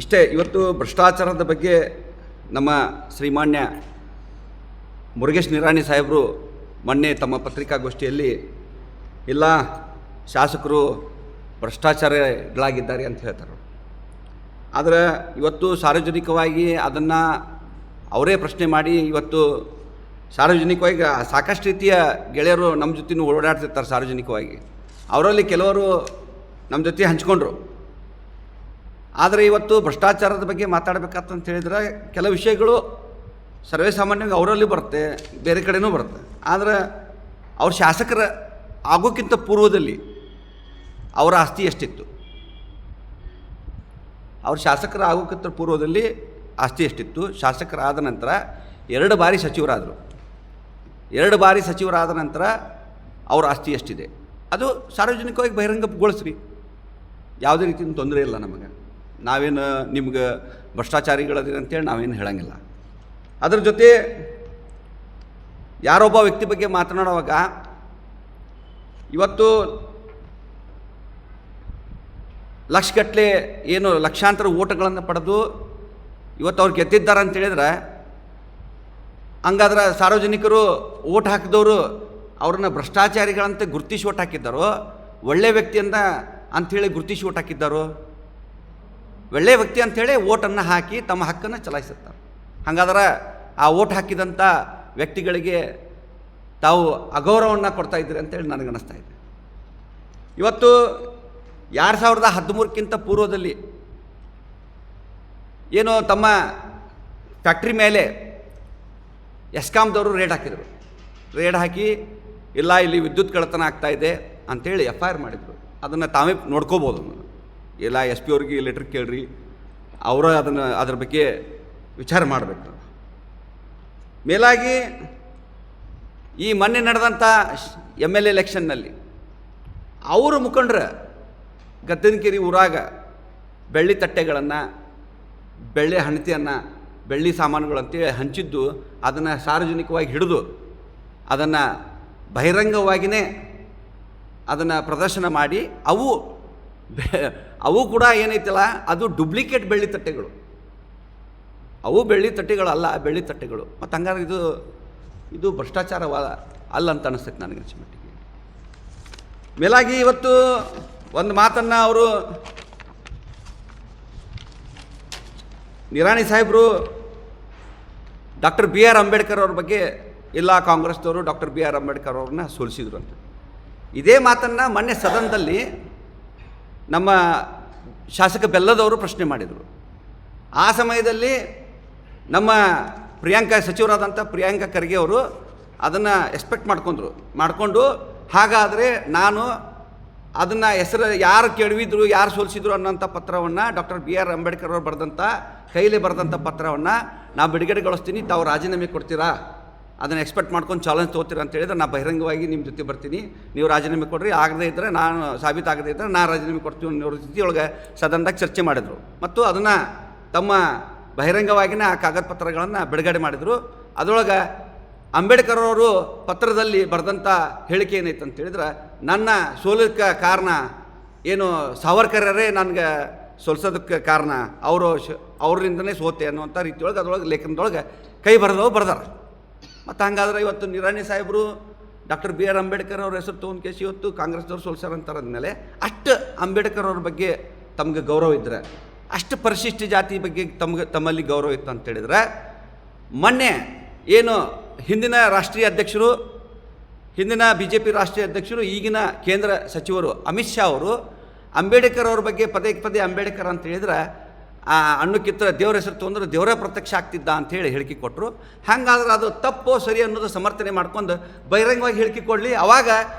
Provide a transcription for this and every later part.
ಇಷ್ಟೇ. ಇವತ್ತು ಭ್ರಷ್ಟಾಚಾರದ ಬಗ್ಗೆ ನಮ್ಮ ಶ್ರೀಮಾನ್ಯ ಮುರುಗೇಶ್ ನಿರಾಣಿ ಸಾಹೇಬರು ಮೊನ್ನೆ ತಮ್ಮ ಪತ್ರಿಕಾಗೋಷ್ಠಿಯಲ್ಲಿ ಇಲ್ಲ ಶಾಸಕರು ಭ್ರಷ್ಟಾಚಾರಿಗಳಾಗಿದ್ದಾರೆ ಅಂತ ಹೇಳ್ತಾರೆ. ಆದರೆ ಇವತ್ತು ಸಾರ್ವಜನಿಕವಾಗಿ ಅದನ್ನು ಅವರೇ ಪ್ರಶ್ನೆ ಮಾಡಿ ಇವತ್ತು ಸಾರ್ವಜನಿಕವಾಗಿ ಸಾಕಷ್ಟು ರೀತಿಯ ಗೆಳೆಯರು ನಮ್ಮ ಜೊತೆ ಓಡಾಡ್ತಿರ್ತಾರೆ. ಸಾರ್ವಜನಿಕವಾಗಿ ಅವರಲ್ಲಿ ಕೆಲವರು ನಮ್ಮ ಜೊತೆ ಹಂಚ್ಕೊಂಡ್ರು. ಆದರೆ ಇವತ್ತು ಭ್ರಷ್ಟಾಚಾರದ ಬಗ್ಗೆ ಮಾತಾಡಬೇಕಂತ ಹೇಳಿದ್ರೆ ಕೆಲವು ವಿಷಯಗಳು ಸರ್ವೇ ಸಾಮಾನ್ಯವಾಗಿ ಅವರಲ್ಲಿ ಬರುತ್ತೆ, ಬೇರೆ ಕಡೆನೂ ಬರುತ್ತೆ. ಆದರೆ ಅವ್ರ ಶಾಸಕರ ಆಗೋಕ್ಕಿಂತ ಪೂರ್ವದಲ್ಲಿ ಅವರ ಆಸ್ತಿ ಎಷ್ಟಿತ್ತು, ಅವ್ರ ಶಾಸಕರ ಆಗೋಕ್ಕಿಂತ ಪೂರ್ವದಲ್ಲಿ ಆಸ್ತಿ ಎಷ್ಟಿತ್ತು, ಶಾಸಕರಾದ ನಂತರ 2 ಬಾರಿ ಸಚಿವರಾದರು, 2 ಬಾರಿ ಸಚಿವರಾದ ನಂತರ ಅವ್ರ ಆಸ್ತಿ ಎಷ್ಟಿದೆ ಅದು ಸಾರ್ವಜನಿಕವಾಗಿ ಬಹಿರಂಗಗೊಳಿಸ್ರಿ. ಯಾವುದೇ ರೀತಿಯ ತೊಂದರೆ ಇಲ್ಲ ನಮಗೆ. ನಾವೇನು ನಿಮ್ಗೆ ಭ್ರಷ್ಟಾಚಾರಿಗಳದಿರಿ ಅಂತೇಳಿ ನಾವೇನು ಹೇಳಂಗಿಲ್ಲ. ಅದರ ಜೊತೆ ಯಾರೊಬ್ಬ ವ್ಯಕ್ತಿ ಬಗ್ಗೆ ಮಾತನಾಡುವಾಗ ಇವತ್ತು ಲಕ್ಷಗಟ್ಟಲೆ ಏನು ಲಕ್ಷಾಂತರ ಓಟುಗಳನ್ನು ಪಡೆದು ಇವತ್ತು ಅವ್ರು ಗೆದ್ದಿದ್ದಾರೆ ಅಂತ ಹೇಳಿದ್ರೆ, ಹಂಗಾದ್ರೆ ಸಾರ್ವಜನಿಕರು ಓಟ್ ಹಾಕಿದವರು ಅವ್ರನ್ನ ಭ್ರಷ್ಟಾಚಾರಿಗಳಂತೆ ಗುರುತಿಸಿ ಓಟ್ ಹಾಕಿದ್ದಾರೋ, ಒಳ್ಳೆಯ ವ್ಯಕ್ತಿಯಿಂದ ಅಂಥೇಳಿ ಗುರುತಿಸಿ ಓಟ್ ಹಾಕಿದ್ದಾರೋ? ಒಳ್ಳೆಯ ವ್ಯಕ್ತಿ ಅಂಥೇಳಿ ಓಟನ್ನು ಹಾಕಿ ತಮ್ಮ ಹಕ್ಕನ್ನು ಚಲಾಯಿಸುತ್ತಾರೆ. ಹಾಗಾದ್ರೆ ಆ ಓಟ್ ಹಾಕಿದಂಥ ವ್ಯಕ್ತಿಗಳಿಗೆ ತಾವು ಅಗೌರವವನ್ನು ಕೊಡ್ತಾ ಇದ್ದೀರಿ ಅಂತೇಳಿ ನನಗನ್ನಿಸ್ತಾ ಇದೆ. ಇವತ್ತು 2013ಕ್ಕಿಂತ ಪೂರ್ವದಲ್ಲಿ ಏನು ತಮ್ಮ ಫ್ಯಾಕ್ಟ್ರಿ ಮೇಲೆ ಎಸ್ಕಾಮ್ದವರು ರೇಡ್ ಹಾಕಿದರು. ರೇಡ್ ಹಾಕಿ ಇಲ್ಲ ಇಲ್ಲಿ ವಿದ್ಯುತ್ ಕಳ್ಳತನ ಆಗ್ತಾಯಿದೆ ಅಂಥೇಳಿ FIR ಮಾಡಿದರು. ಅದನ್ನು ತಾವೇ ನೋಡ್ಕೋಬೋದು. ಇಲ್ಲ SP ಅವ್ರಿಗೆ ಲೆಟ್ರ್ ಕೇಳ್ರಿ, ಅವರು ಅದ್ರ ಬಗ್ಗೆ ವಿಚಾರ ಮಾಡಬೇಕು. ಮೇಲಾಗಿ ಈ ಮೊನ್ನೆ ನಡೆದಂಥ MLA ಎಲೆಕ್ಷನ್ನಲ್ಲಿ ಅವರು ಮುಖಂಡರ ಗದ್ದನಕೆರೆ ಊರಾಗ ಬೆಳ್ಳಿ ತಟ್ಟೆಗಳನ್ನು, ಬೆಳ್ಳಿ ಹಣತೆಯನ್ನು, ಬೆಳ್ಳಿ ಸಾಮಾನುಗಳಂತೇಳಿ ಹಂಚಿದ್ದು, ಅದನ್ನು ಸಾರ್ವಜನಿಕವಾಗಿ ಹಿಡಿದು ಅದನ್ನು ಬಹಿರಂಗವಾಗಿಯೇ ಅದನ್ನು ಪ್ರದರ್ಶನ ಮಾಡಿ ಅವು ಕೂಡ ಏನೈತಲ್ಲ ಅದು ಡೂಪ್ಲಿಕೇಟ್ ಬೆಳ್ಳಿ ತಟ್ಟೆಗಳು, ಅವು ಬೆಳ್ಳಿ ತಟ್ಟೆಗಳಲ್ಲ, ಬೆಳ್ಳಿ ತಟ್ಟೆಗಳು. ಮತ್ತು ಹಂಗಾರೆ ಇದು ಭ್ರಷ್ಟಾಚಾರವಾದ ಅಲ್ಲ ಅಂತ ಅನಿಸ್ತೈತೆ ನನಗೆ ಮಟ್ಟಿಗೆ. ಮೇಲಾಗಿ ಇವತ್ತು ಒಂದು ಮಾತನ್ನು ಅವರು ನಿರಾಣಿ ಸಾಹೇಬರು ಡಾಕ್ಟರ್ BR ಅಂಬೇಡ್ಕರ್ ಅವ್ರ ಬಗ್ಗೆ ಇಲ್ಲ ಕಾಂಗ್ರೆಸ್ದವರು ಡಾಕ್ಟರ್ BR ಅಂಬೇಡ್ಕರ್ ಅವ್ರನ್ನ ಸೋಲಿಸಿದ್ರು ಅಂತ. ಇದೇ ಮಾತನ್ನು ಮೊನ್ನೆ ಸದನದಲ್ಲಿ ನಮ್ಮ ಶಾಸಕ ಬೆಲ್ಲದವರು ಪ್ರಶ್ನೆ ಮಾಡಿದರು. ಆ ಸಮಯದಲ್ಲಿ ನಮ್ಮ ಸಚಿವರಾದಂಥ ಪ್ರಿಯಾಂಕಾ ಖರ್ಗೆ ಅವರು ಅದನ್ನು ಎಕ್ಸ್ಪೆಕ್ಟ್ ಮಾಡಿಕೊಂಡು ಹಾಗಾದರೆ ನಾನು ಅದನ್ನು ಹೆಸರು ಯಾರು ಕೆಡವಿದ್ರು, ಯಾರು ಸೋಲಿಸಿದ್ರು ಅನ್ನೋಂಥ ಪತ್ರವನ್ನು ಡಾಕ್ಟರ್ BR ಅಂಬೇಡ್ಕರ್ ಅವರು ಬರೆದಂಥ ಕೈಲಿ ಬರೆದಂಥ ಪತ್ರವನ್ನು ನಾವು ಬಿಡುಗಡೆಗೊಳಿಸ್ತೀನಿ, ತಾವು ರಾಜೀನಾಮೆ ಕೊಡ್ತೀರಾ, ಅದನ್ನು ಎಕ್ಸ್ಪೆಕ್ಟ್ ಮಾಡ್ಕೊಂಡು ಚಾಲೆಂಜ್ ತೊಗೋತೀರಾ ಅಂತ ಹೇಳಿದ್ರೆ ನಾನು ಬಹಿರಂಗವಾಗಿ ನಿಮ್ಮ ಜೊತೆ ಬರ್ತೀನಿ, ನೀವು ರಾಜೀನಾಮೆ ಕೊಡ್ರಿ, ಆಗದೇ ಇದ್ದರೆ ನಾನು ಸಾಬೀತಾಗದೇ ಇದ್ದರೆ ನಾನು ರಾಜೀನಾಮೆ ಕೊಡ್ತೀವಿ ಅನ್ನೋ ರೀತಿಯೊಳಗೆ ಸದನದಾಗ ಚರ್ಚೆ ಮಾಡಿದರು. ಮತ್ತು ಅದನ್ನು ತಮ್ಮ ಬಹಿರಂಗವಾಗಿಯೇ ಆ ಕಾಗದ ಪತ್ರಗಳನ್ನು ಬಿಡುಗಡೆ ಮಾಡಿದರು. ಅದರೊಳಗೆ ಅಂಬೇಡ್ಕರ್ ಅವರು ಪತ್ರದಲ್ಲಿ ಬರೆದಂಥ ಹೇಳಿಕೆ ಏನೈತೆ ಅಂತ ಹೇಳಿದ್ರೆ, ನನ್ನ ಸೋಲಕ್ಕೆ ಕಾರಣ ಏನು ಸಾವರ್ಕರರೇ ನನಗೆ ಸೋಲ್ಸೋದಕ್ಕೆ ಕಾರಣ, ಅವರಿಂದನೇ ಸೋತೆ ಅನ್ನುವಂಥ ರೀತಿಯೊಳಗೆ ಅದರೊಳಗೆ ಲೇಖನದೊಳಗೆ ಕೈ ಬರ್ದಾರ. ಮತ್ತು ಹಂಗಾದ್ರೆ ಇವತ್ತು ನಿರಾಣಿ ಸಾಹೇಬರು ಡಾಕ್ಟರ್ BR ಅಂಬೇಡ್ಕರ್ ಅವ್ರ ಹೆಸರು ತೊಗೊಂಡು ಕೇಸಿ ಇವತ್ತು ಕಾಂಗ್ರೆಸ್ದವ್ರು ಸೋಲ್ಸಾರಂತಾರದ್ಮೇಲೆ ಅಷ್ಟು ಅಂಬೇಡ್ಕರ್ ಅವ್ರ ಬಗ್ಗೆ ತಮಗೆ ಗೌರವ ಇದ್ದರೆ, ಅಷ್ಟು ಪರಿಶಿಷ್ಟ ಜಾತಿ ಬಗ್ಗೆ ತಮ್ಮಲ್ಲಿ ಗೌರವ ಇತ್ತು ಅಂತ ಹೇಳಿದ್ರೆ, ಮೊನ್ನೆ ಏನು ಹಿಂದಿನ ರಾಷ್ಟ್ರೀಯ ಅಧ್ಯಕ್ಷರು, ಹಿಂದಿನ BJP ರಾಷ್ಟ್ರೀಯ ಅಧ್ಯಕ್ಷರು, ಈಗಿನ ಕೇಂದ್ರ ಸಚಿವರು ಅಮಿತ್ ಶಾ ಅವರು ಅಂಬೇಡ್ಕರ್ ಅವ್ರ ಬಗ್ಗೆ ಪದೇ ಅಂಬೇಡ್ಕರ್ ಅಂತ ಹೇಳಿದ್ರೆ ಅನ್ನಕ್ಕಿಂತ ದೇವ್ರ ಹೆಸರು ತೊಗೊಂಡ್ರೆ ದೇವರೇ ಪ್ರತ್ಯಕ್ಷ ಆಗ್ತಿದ್ದ ಅಂಥೇಳಿ ಹೇಳಿಕೆ ಕೊಟ್ಟರು. ಹಾಗಾದ್ರೆ ಅದು ತಪ್ಪೋ ಸರಿ ಅನ್ನೋದು ಸಮರ್ಥನೆ ಮಾಡ್ಕೊಂಡು ಬಹಿರಂಗವಾಗಿ ಹೇಳಿಕೆ ಕೊಡಲಿ, ಆವಾಗ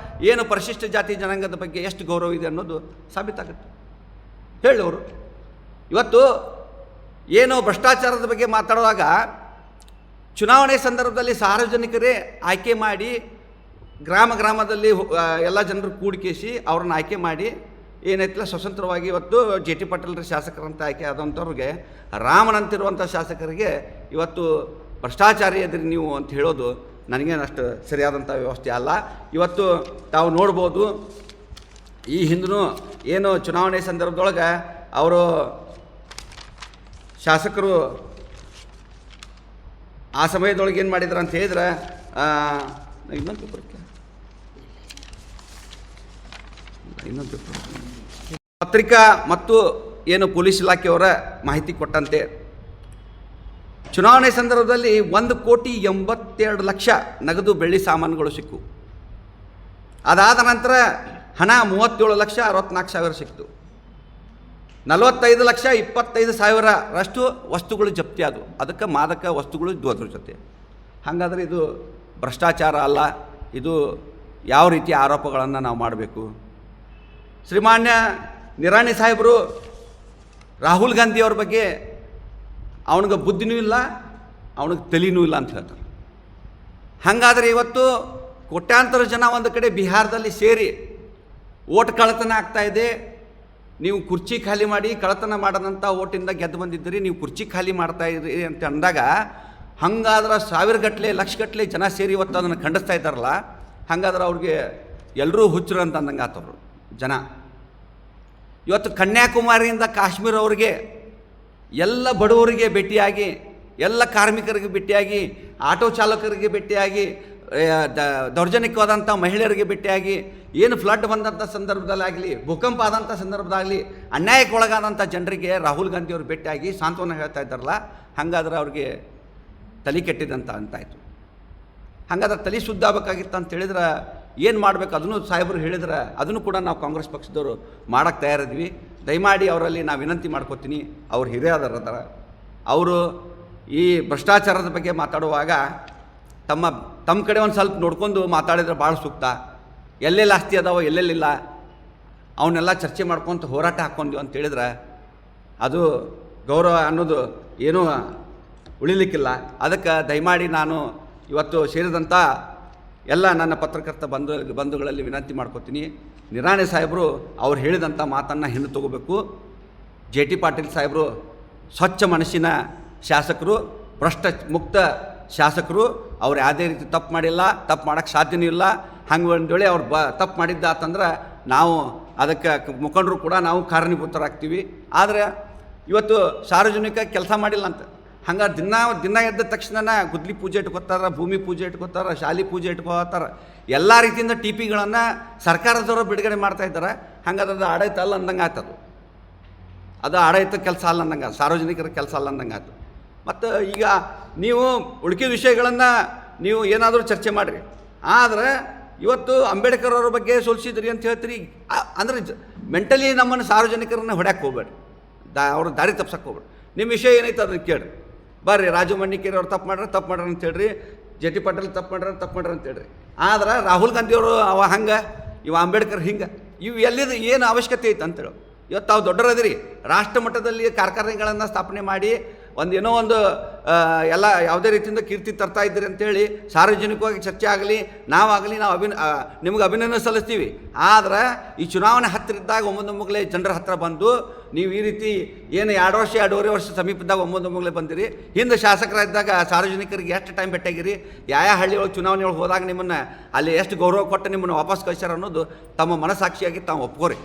ಏನು ಪರಿಶಿಷ್ಟ ಜಾತಿ ಜನಾಂಗದ ಬಗ್ಗೆ ಎಷ್ಟು ಗೌರವ ಇದೆ ಅನ್ನೋದು ಸಾಬೀತಾಗುತ್ತೆ. ಹೇಳಿ ಅವರು ಇವತ್ತು ಏನು ಭ್ರಷ್ಟಾಚಾರದ ಬಗ್ಗೆ ಮಾತಾಡುವಾಗ ಚುನಾವಣೆ ಸಂದರ್ಭದಲ್ಲಿ ಸಾರ್ವಜನಿಕರೇ ಆಯ್ಕೆ ಮಾಡಿ ಗ್ರಾಮದಲ್ಲಿ ಎಲ್ಲ ಜನರು ಕೂಡಿಕೇಸಿ ಅವ್ರನ್ನ ಆಯ್ಕೆ ಮಾಡಿ ಏನೈತಿಲ್ಲ ಸ್ವತಂತ್ರವಾಗಿ ಇವತ್ತು JT ಪಾಟೀಲ್ ಶಾಸಕರಂತ ಆಯ್ಕೆ ಆದಂಥವ್ರಿಗೆ, ರಾಮನಂತಿರುವಂಥ ಶಾಸಕರಿಗೆ ಇವತ್ತು ಭ್ರಷ್ಟಾಚಾರಿ ಎದ್ರಿ ನೀವು ಅಂತ ಹೇಳೋದು ನನಗೇನು ಅಷ್ಟು ಸರಿಯಾದಂಥ ವ್ಯವಸ್ಥೆ ಅಲ್ಲ. ಇವತ್ತು ತಾವು ನೋಡ್ಬೋದು, ಈ ಹಿಂದೂ ಏನು ಚುನಾವಣೆ ಸಂದರ್ಭದೊಳಗೆ ಅವರು ಶಾಸಕರು ಆ ಸಮಯದೊಳಗೆ ಏನು ಮಾಡಿದ್ರು ಅಂತ ಹೇಳಿದ್ರೆ ಇನ್ನೊಂದು ಪತ್ರಿಕಾ ಮತ್ತು ಏನು ಪೊಲೀಸ್ ಇಲಾಖೆಯವರ ಮಾಹಿತಿ ಕೊಟ್ಟಂತೆ ಚುನಾವಣೆ ಸಂದರ್ಭದಲ್ಲಿ 1,82,00,000 ನಗದು ಬೆಳ್ಳಿ ಸಾಮಾನುಗಳು ಸಿಕ್ಕು. ಅದಾದ ನಂತರ ಹಣ 37,64,000 ಸಿಕ್ತು. 45,25,000 ವಸ್ತುಗಳು ಜಪ್ತಿ ಆದವು. ಅದಕ್ಕೆ ಮಾದಕ ವಸ್ತುಗಳು ಇದ್ವು ಅದ್ರ ಜೊತೆ. ಹಾಗಾದರೆ ಇದು ಭ್ರಷ್ಟಾಚಾರ ಅಲ್ಲ, ಇದು ಯಾವ ರೀತಿಯ ಆರೋಪಗಳನ್ನು ನಾವು ಮಾಡಬೇಕು? ಶ್ರೀಮಾನ್ಯ ನಿರಾಣಿ ಸಾಹೇಬರು ರಾಹುಲ್ ಗಾಂಧಿಯವ್ರ ಬಗ್ಗೆ ಅವನಿಗೆ ಬುದ್ಧಿನೂ ಇಲ್ಲ, ಅವನಿಗೆ ತಲೆನೂ ಇಲ್ಲ ಅಂತ ಹೇಳ್ತಾರೆ. ಹಾಗಾದರೆ ಇವತ್ತು ಕೋಟ್ಯಾಂತರ ಜನ ಒಂದು ಕಡೆ ಬಿಹಾರದಲ್ಲಿ ಸೇರಿ ಓಟ್ ಕಳ್ಳತನ ಆಗ್ತಾಯಿದೆ, ನೀವು ಕುರ್ಚಿ ಖಾಲಿ ಮಾಡಿ ಕಳ್ಳತನ ಮಾಡದಂಥ ಓಟಿಂದ ಗೆದ್ದು ಬಂದಿದ್ದೀರಿ, ನೀವು ಕುರ್ಚಿ ಖಾಲಿ ಮಾಡ್ತಾಯಿದ್ರಿ ಅಂತ ಅಂದಾಗ ಹಾಗಾದ್ರೆ ಸಾವಿರಗಟ್ಟಲೆ ಲಕ್ಷಗಟ್ಟಲೆ ಜನ ಸೇರಿ ಇವತ್ತು ಅದನ್ನು ಖಂಡಿಸ್ತಾ ಇದ್ದಾರಲ್ಲ, ಹಾಗಾದ್ರೆ ಅವ್ರಿಗೆ ಎಲ್ಲರೂ ಹುಚ್ಚರು ಅಂತ ಅಂದಂಗೆ ಆತವ್ರು ಜನ. ಇವತ್ತು ಕನ್ಯಾಕುಮಾರಿಯಿಂದ ಕಾಶ್ಮೀರವ್ರಿಗೆ ಎಲ್ಲ ಬಡವರಿಗೆ ಭೇಟಿಯಾಗಿ, ಎಲ್ಲ ಕಾರ್ಮಿಕರಿಗೆ ಭೇಟಿಯಾಗಿ, ಆಟೋ ಚಾಲಕರಿಗೆ ಭೇಟಿಯಾಗಿ, ದೌರ್ಜನ್ಯವಾದಂಥ ಮಹಿಳೆಯರಿಗೆ ಭೇಟಿಯಾಗಿ, ಏನು ಫ್ಲಡ್ ಬಂದಂಥ ಸಂದರ್ಭದಲ್ಲಾಗಲಿ, ಭೂಕಂಪ ಆದಂಥ ಸಂದರ್ಭದಾಗಲಿ ಅನ್ಯಾಯಕ್ಕೆ ಒಳಗಾದಂಥ ಜನರಿಗೆ ರಾಹುಲ್ ಗಾಂಧಿಯವರು ಭೇಟಿಯಾಗಿ ಸಾಂತ್ವನ ಹೇಳ್ತಾ ಇದ್ದಾರಲ್ಲ, ಹಾಗಾದ್ರೆ ಅವ್ರಿಗೆ ತಲೆ ಕೆಟ್ಟಿದಂತ ಅಂತಾಯಿತು. ಹಾಗಾದ್ರೆ ತಲೆ ಶುದ್ಧ ಆಗಬೇಕಾಗಿತ್ತು ಅಂತ ಹೇಳಿದ್ರೆ ಏನು ಮಾಡಬೇಕು ಅದನ್ನು ಸಾಹೇಬರು ಹೇಳಿದ್ರೆ ಅದನ್ನು ಕೂಡ ನಾವು ಕಾಂಗ್ರೆಸ್ ಪಕ್ಷದವರು ಮಾಡೋಕ್ಕೆ ತಯಾರಿದ್ವಿ. ದಯಮಾಡಿ ಅವರಲ್ಲಿ ನಾವು ವಿನಂತಿ ಮಾಡ್ಕೋತೀನಿ, ಅವ್ರು ಹಿರಿಯರಾದಾರ, ಅವರು ಈ ಭ್ರಷ್ಟಾಚಾರದ ಬಗ್ಗೆ ಮಾತಾಡುವಾಗ ತಮ್ಮ ಕಡೆ ಒಂದು ಸ್ವಲ್ಪ ನೋಡ್ಕೊಂಡು ಮಾತಾಡಿದ್ರೆ ಭಾಳ ಸೂಕ್ತ. ಎಲ್ಲೆಲ್ಲಿ ಆಸ್ತಿ ಅದಾವೋ ಎಲ್ಲೆಲ್ಲಿಲ್ಲ ಅವನ್ನೆಲ್ಲ ಚರ್ಚೆ ಮಾಡ್ಕೊತ ಹೋರಾಟ ಹಾಕ್ಕೊಂಡ್ವಿ ಅಂತ ಹೇಳಿದ್ರೆ ಅದು ಗೌರವ ಅನ್ನೋದು ಏನೂ ಉಳಿಲಿಕ್ಕಿಲ್ಲ. ಅದಕ್ಕೆ ದಯಮಾಡಿ ನಾನು ಇವತ್ತು ಸೇರಿದಂಥ ಎಲ್ಲ ನನ್ನ ಪತ್ರಕರ್ತ ಬಂಧುಗಳಲ್ಲಿ ವಿನಂತಿ ಮಾಡ್ಕೋತೀನಿ, ನಿರಾಣಿ ಸಾಹೇಬರು ಅವ್ರು ಹೇಳಿದಂಥ ಮಾತನ್ನು ಹಿಂದೆ ತಗೋಬೇಕು. JT ಪಾಟೀಲ್ ಸಾಹೇಬರು ಸ್ವಚ್ಛ ಮನಸ್ಸಿನ ಶಾಸಕರು, ಭ್ರಷ್ಟ ಮುಕ್ತ ಶಾಸಕರು. ಅವ್ರು ಯಾವುದೇ ರೀತಿ ತಪ್ಪು ಮಾಡಿಲ್ಲ, ತಪ್ಪು ಮಾಡೋಕ್ಕೆ ಸಾಧ್ಯವೂ ಇಲ್ಲ. ಹಂಗೆ ಒಂದು ವೇಳೆ ಅವ್ರು ತಪ್ಪು ಮಾಡಿದ್ದಾತಂದ್ರೆ ನಾವು ಅದಕ್ಕೆ ಮುಖಂಡರು ಕೂಡ ನಾವು ಕಾರಣೀಭೂತರಾಗ್ತೀವಿ. ಆದರೆ ಇವತ್ತು ಸಾರ್ವಜನಿಕ ಕೆಲಸ ಮಾಡಿಲ್ಲ ಅಂತ ಹಂಗಾರೆ ದಿನ ಎದ್ದ ತಕ್ಷಣ ಗುದ್ಲಿ ಪೂಜೆ ಇಟ್ಕೋತಾರೆ, ಭೂಮಿ ಪೂಜೆ ಇಟ್ಕೋತಾರೆ, ಶಾಲೆ ಪೂಜೆ ಇಟ್ಕೋತಾರೆ, ಎಲ್ಲ ರೀತಿಯಿಂದ ಟಿಪಿಗಳನ್ನು ಸರ್ಕಾರದವರು ಬಿಡುಗಡೆ ಮಾಡ್ತಾಯಿದ್ದಾರೆ. ಹಂಗಾದ್ರೆ ಅದು ಆಡಳಿತ ಅಲ್ಲ ಅಂದಂಗೆ ಆಯ್ತದು, ಅದು ಆಡಳಿತ ಕೆಲಸ ಅಲ್ಲ ಅಂದಂಗೆ, ಸಾರ್ವಜನಿಕರ ಕೆಲಸ ಅಲ್ಲ ಅಂದಂಗೆ ಆಯ್ತು. ಮತ್ತು ಈಗ ನೀವು ಉಳ್ಕಿದ ವಿಷಯಗಳನ್ನು ನೀವು ಏನಾದರೂ ಚರ್ಚೆ ಮಾಡಿರಿ, ಆದರೆ ಇವತ್ತು ಅಂಬೇಡ್ಕರ್ ಅವ್ರ ಬಗ್ಗೆ ಸೋಲಿಸಿದ್ರಿ ಅಂತ ಹೇಳ್ತೀರಿ. ಅಂದರೆ ಮೆಂಟಲಿ ನಮ್ಮನ್ನು ಸಾರ್ವಜನಿಕರನ್ನ ಹೊಡ್ಯಕ್ಕೆ ಹೋಗ್ಬೇಡಿ, ಅವ್ರ ದಾರಿ ತಪ್ಸಕ್ಕೆ ಹೋಗ್ಬೇಡಿ. ನಿಮ್ಮ ವಿಷಯ ಏನೈತೆ ಅದನ್ನು ಕೇಳಿರಿ. ಬರ್ರಿ, ರಾಜು ಮಣ್ಣಿಕೇರಿ ಅವ್ರು ತಪ್ಪು ಮಾಡ್ರಿ ಅಂತ ಹೇಳ್ರಿ, JT ಪಾಟೀಲ್ ತಪ್ಪು ಮಾಡ್ರಿ ಅಂತ ಹೇಳ್ರಿ. ಆದ್ರೆ ರಾಹುಲ್ ಗಾಂಧಿಯವರು ಅವ ಹಂಗೆ, ಇವ ಅಂಬೇಡ್ಕರ್ ಹಿಂಗೆ, ಇವು ಎಲ್ಲಿದು ಏನು ಅವಶ್ಯಕತೆ ಐತೆ ಅಂತೇಳಿ. ಇವತ್ತು ತಾವು ದೊಡ್ಡರದಿರಿ, ರಾಷ್ಟ್ರ ಮಟ್ಟದಲ್ಲಿ ಕಾರ್ಖಾನೆಗಳನ್ನು ಸ್ಥಾಪನೆ ಮಾಡಿ ಏನೋ ಒಂದು ಎಲ್ಲ ಯಾವುದೇ ರೀತಿಯಿಂದ ಕೀರ್ತಿ ತರ್ತಾ ಇದ್ದೀರಿ ಅಂತೇಳಿ ಸಾರ್ವಜನಿಕವಾಗಿ ಚರ್ಚೆ ಆಗಲಿ, ನಾವಾಗಲಿ ನಾವು ನಿಮ್ಗೆ ಅಭಿನಂದನೆ ಸಲ್ಲಿಸ್ತೀವಿ. ಆದರೆ ಈ ಚುನಾವಣೆ ಹತ್ತಿರ ಇದ್ದಾಗ ಒಮ್ಮೊಮ್ಮಗಲೇ ಜನರ ಹತ್ತಿರ ಬಂದು ನೀವು ಈ ರೀತಿ ಏನು 2-2.5 ವರ್ಷ ಸಮೀಪದಾಗ ಒಮ್ಮೊಮ್ಮಗಲೇ ಬಂದಿರಿ. ಹಿಂದೆ ಶಾಸಕರಾಗಿದ್ದಾಗ ಸಾರ್ವಜನಿಕರಿಗೆ ಎಷ್ಟು ಟೈಮ್ ಭೇಟಿಯಾಗಿರಿ, ಯಾವ ಹಳ್ಳಿಯೊಳಗೆ ಚುನಾವಣೆ ಒಳಗೆ ಹೋದಾಗ ನಿಮ್ಮನ್ನು ಅಲ್ಲಿ ಎಷ್ಟು ಗೌರವ ಕೊಟ್ಟು ನಿಮ್ಮನ್ನು ವಾಪಸ್ ಕಳಿಸ್ಯಾರ ಅನ್ನೋದು ತಮ್ಮ ಮನಸ್ಸಾಕ್ಷಿಯಾಗಿ ತಾವು ಒಪ್ಕೋರಿ.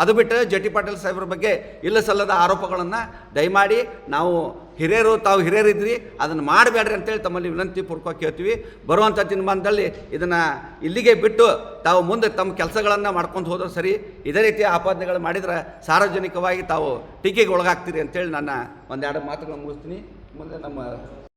ಅದು ಬಿಟ್ಟು JT ಪಾಟೀಲ್ ಸಾಹೇಬ್ರ ಬಗ್ಗೆ ಇಲ್ಲ ಸಲ್ಲದ ಆರೋಪಗಳನ್ನು ದಯಮಾಡಿ ನಾವು ಹಿರಿಯರು, ತಾವು ಹಿರಿಯರಿದ್ರಿ, ಅದನ್ನು ಮಾಡಬೇಡ್ರಿ ಅಂತೇಳಿ ತಮ್ಮಲ್ಲಿ ವಿನಂತಿ ಪೂರ್ವಕವಾಗಿ ಕೇಳ್ತೀವಿ. ಬರುವಂಥ ದಿನಮಾನದಲ್ಲಿ ಇದನ್ನು ಇಲ್ಲಿಗೆ ಬಿಟ್ಟು ತಾವು ಮುಂದೆ ತಮ್ಮ ಕೆಲಸಗಳನ್ನು ಮಾಡ್ಕೊಂಡು ಹೋದ್ರೆ ಸರಿ. ಇದೇ ರೀತಿಯ ಆಪಾದನೆಗಳು ಮಾಡಿದರೆ ಸಾರ್ವಜನಿಕವಾಗಿ ತಾವು ಟೀಕೆಗೆ ಒಳಗಾಗ್ತೀರಿ ಅಂತೇಳಿ ನನ್ನ 1-2 ಮಾತುಗಳನ್ನು ಮುಗಿಸ್ತೀನಿ. ಮುಂದೆ ನಮ್ಮ